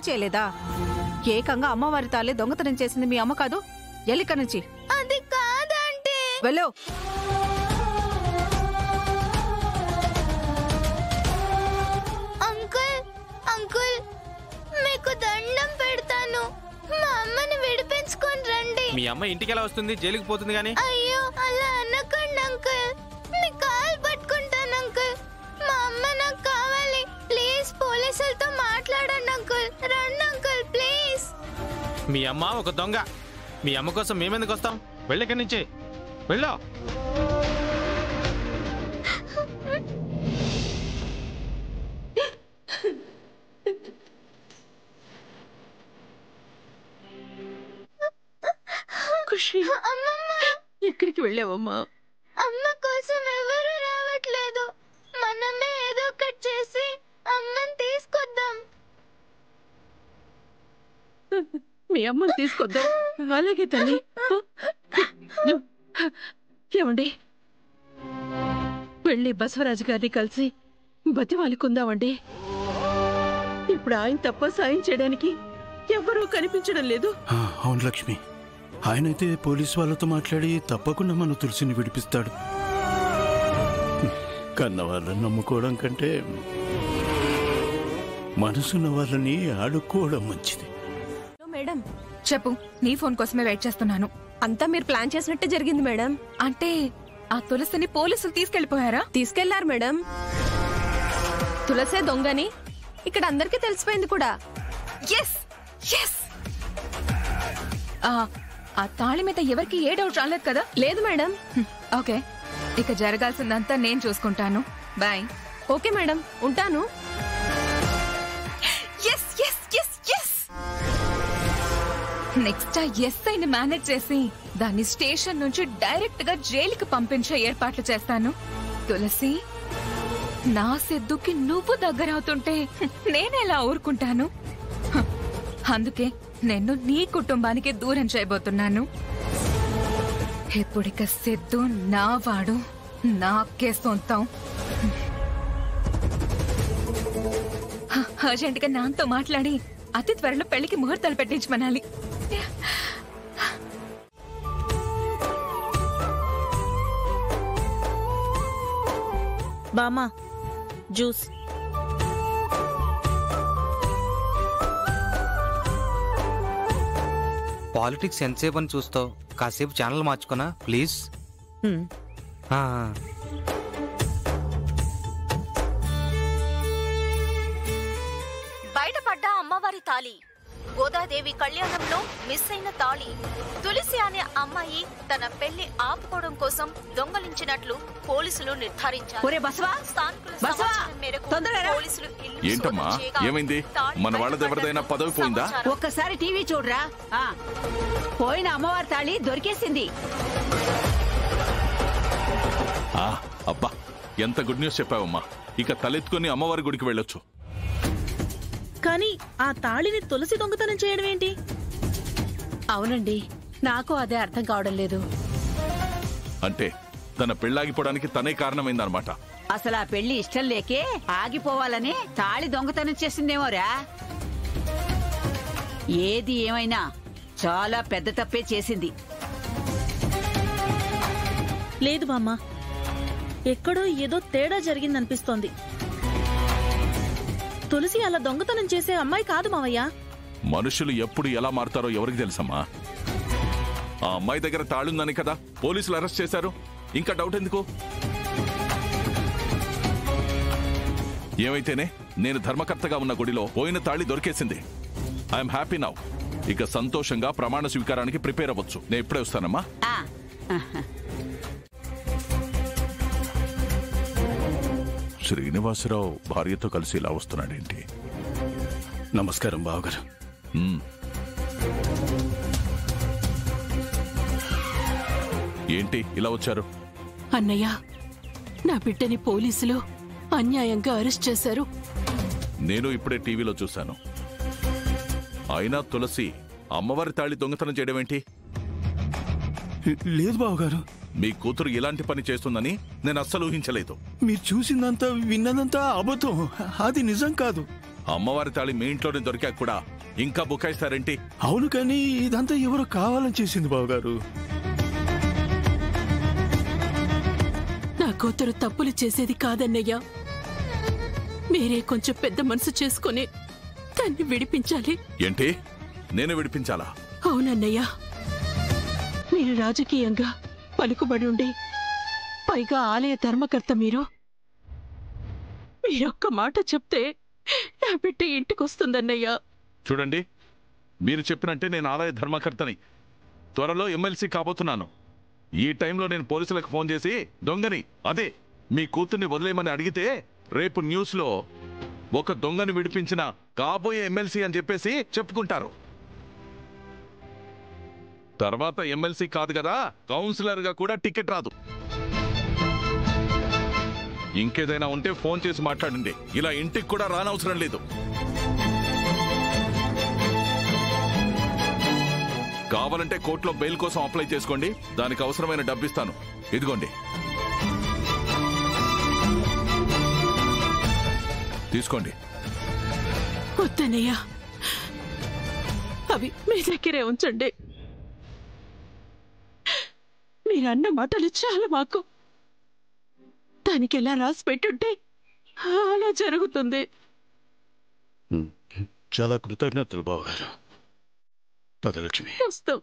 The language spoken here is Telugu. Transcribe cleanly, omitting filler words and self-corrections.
చేయలేదా? ఏకంగా అమ్మవారి తాలే దొంగతనం చేసింది మీ అమ్మ కాదు? ఎల్లిక నుంచి. అది కాదంటే. వెళ్ళు. అంకుల్ అంకుల్ మీకు దండం పెడతాను, మా అమ్మని విడిపించుకొని రండి. మీ అమ్మ ఇంటికి ఎలా వస్తుంది? జైలుకి పోతుంది గానీ. అయ్యో అలా అనకండి అంకుల్, మీ కాలు పట్టుకుంటాను అంకుల్. మా అమ్మ నాకు కావాలి, ప్లీజ్ పోలీసులతో మాట్లాడండి అంకుల్. రండి అంకుల్ ప్లీజ్. మీ అమ్మ ఒక దొంగ. మీ అమ్మ కోసం మేమెందుకు వస్తాం? వెళ్ళిక్కడి నుంచి వెళ్ళో. ఖుషి, ఎక్కడికి వెళ్ళావమ్మా? అమ్మ కోసం ఎవరు రావట్లేదు, మనమే ఏదో ఒకటి చేసి అమ్మని తీసుకొద్దాం. మీ అమ్మని తీసుకొద్దాం. అలాగే తల్లి. ఏమండి, వెళ్ళి బసవరాజు గారిని కలిసి బతిమాలుకుందామండి. ఇప్పుడు ఆయన తప్ప సాయం చేయడానికి ఎవరూ కనిపించడం లేదు. అవును లక్ష్మి, ఆయనైతే పోలీసు వాళ్ళతో మాట్లాడి తప్పకుండా మన తులసిని విడిపిస్తాడు. కన్న వాళ్ళని నమ్ముకోవడం కంటే మనసున్న వాళ్ళని ఆడుకోవడం మంచిది. మేడం చెప్పు, నీ ఫోన్ కోసమే వెయిట్ చేస్తున్నాను. అంతా మీరు ప్లాన్ చేసినట్టే జరిగింది మేడం. అంటే ఆ తులసిని పోలీసులు తీసుకెళ్లిపోయారా? తీసుకెళ్లారు మేడం. తులసే దొంగని ఇక్కడ అందరికీ తెలిసిపోయింది కూడా. ఆ తాళి మీద ఎవరికి ఏ డౌట్ రాలేదు కదా? లేదు మేడం. ఓకే, ఇక జరగాల్సిందంతా నేను చూసుకుంటాను. బాయ్. ఓకే మేడం, ఉంటాను. నెక్స్ట్ ఎస్ఐని మేనేజ్ చేసి దాన్ని స్టేషన్ నుంచి డైరెక్ట్ గా జైలుకి పంపించే ఏర్పాట్లు చేస్తాను. తులసి, నా సిద్ధుకి నువ్వు దగ్గరవుతుంటే నేనెలా ఊరుకుంటాను? అందుకే నేను నీ కుటుంబానికి దూరం చేయబోతున్నాను. ఇప్పుడిక సిద్ధు నా వాడు, నాకే సొంతం. అర్జెంట్ గా నాతో మాట్లాడి అతి త్వరలో పెళ్లికి ముహూర్తాలు పెట్టించమనాలి. బామా జ్యూస్. పాలిటిక్స్ ఎంతసేపు అని చూస్తావు? కాసేపు ఛానల్ మార్చుకున్నా ప్లీజ్. బయటపడ్డ అమ్మవారి తాళి. గోదాదేవి కళ్యాణంలో మిస్ అయిన తాళి. తులసి అనే అమ్మాయి తన పెళ్లి ఆపుకోవడం కోసం దొంగలించినట్లు పోలీసులు నిర్ధారించారు. ఏంటమ్మా ఏమైంది? మన వాళ్ళది ఎవరిదైనా పదవి పోయిందా? ఒక్కసారి టీవీ చూడరా. పోయిన అమ్మవారి తాళి దొరికేసింది. అబ్బా, ఎంత గుడ్ న్యూస్ చెప్పావమ్మా. ఇక తలెత్తుకుని అమ్మవారి గుడికి వెళ్ళొచ్చు. కానీ ఆ తాళిని తులసి దొంగతనం చేయడం ఏంటి? అవునండి, నాకు అదే అర్థం కావడం లేదు. అంటే తన పెళ్లాగిపోవడానికి తనే కారణమైందన్నమాట. అసలు ఆ పెళ్లి ఇష్టం లేకే ఆగిపోవాలని తాళి దొంగతనం చేసిందేమోరా. ఏది ఏమైనా చాలా పెద్ద తప్పే చేసింది. లేదు బామ్మ, ఎక్కడో ఏదో తేడా జరిగిందనిపిస్తోంది. తులసి అలా దొంగతనం చేసే అమ్మాయి కాదు మావయ్య. మనుషులు ఎప్పుడు ఎలా మారుతారో ఎవరికి తెలుసమ్మా. ఆ అమ్మాయి దగ్గర తాళుందని కదా పోలీసులు అరెస్ట్ చేశారు. ఇంకా డౌట్ ఎందుకు? ఏమైతేనే నేను ధర్మకర్తగా ఉన్న గుడిలో పోయిన తాళి దొరికేసింది. I'm happy now. ఇక సంతోషంగా ప్రమాణ స్వీకారానికి ప్రిపేర్ అవ్వచ్చు. నేను ఇప్పుడే వస్తానమ్మా. శ్రీనివాసరావు భార్యతో కలిసి ఇలా వస్తున్నాడేంటి? నమస్కారం బావగారు. ఏంటి ఇలా వచ్చారు? అన్నయ్య, నా బిడ్డని పోలీసులు అన్యాయంగా అరెస్ట్ చేశారు. నేను ఇప్పుడే టీవీలో చూశాను. అయినా తులసి అమ్మవారి తాళి దొంగతనం చేయడం ఏంటి? లేదు బావగారు, మీ కూతురు ఇలాంటి పని చేస్తుందని నేను అస్సలు ఊహించలేదు. మీరు చూసిందంతా విన్నదంతా అబద్ధం, అది నిజం కాదు. అమ్మవారి తాళి మీ ఇంట్లోనే దొరికాక కూడా ఇంకా బుకాయిస్తారేంటి? అవును, కానీ ఇదంతా ఎవరో కావాలని చేసింది బావగారు. నా కూతురు తప్పులు చేసేది కాదన్నయ్యా. మీరే కొంచెం పెద్ద మనసు చేసుకుని దాన్ని విడిపించాలి. ఏంటి? నేను విడిపించాలా? అవునన్నయ్యా, మీరు రాజకీయంగా పలుకుబడి ఉండి పైగా ఆలయ ధర్మకర్త మీరొక్క మాట చెప్తే నా బిడ్డ ఇంటికొస్తుందన్నయ్యా. చూడండి, మీరు చెప్పినట్టే నేను ఆలయ ధర్మకర్తని. త్వరలో ఎమ్మెల్సీ కాబోతున్నాను. ఈ టైంలో నేను పోలీసులకు ఫోన్ చేసి దొంగని, అదే మీ కూతుర్ని వదిలేయమని అడిగితే రేపు న్యూస్లో ఒక దొంగని విడిపించిన కాబోయే ఎమ్మెల్సీ అని చెప్పేసి చెప్పుకుంటారు. తర్వాత ఎమ్మెల్సీ కాదు కదా, కౌన్సిలర్గా కూడా టికెట్ రాదు. ఇంకేదైనా ఉంటే ఫోన్ చేసి మాట్లాడండి. ఇలా ఇంటికి కూడా రానవసరం లేదు. కావాలంటే కోర్టులో బెయిల్ కోసం అప్లై చేసుకోండి. దానికి అవసరమైన డబ్బు ఇస్తాను. ఇదిగోండి, తీసుకోండి. వద్దనయ్యా, అవి మీ దగ్గరే ఉంచండి. మీరన్న మాటలు చాలా మాకు. దానికి ఎలా రాసి పెట్టుంటే అలా జరుగుతుంది. చాలా కృతజ్ఞతలు బావగారు. పదలక్ష్మి. వస్తాం.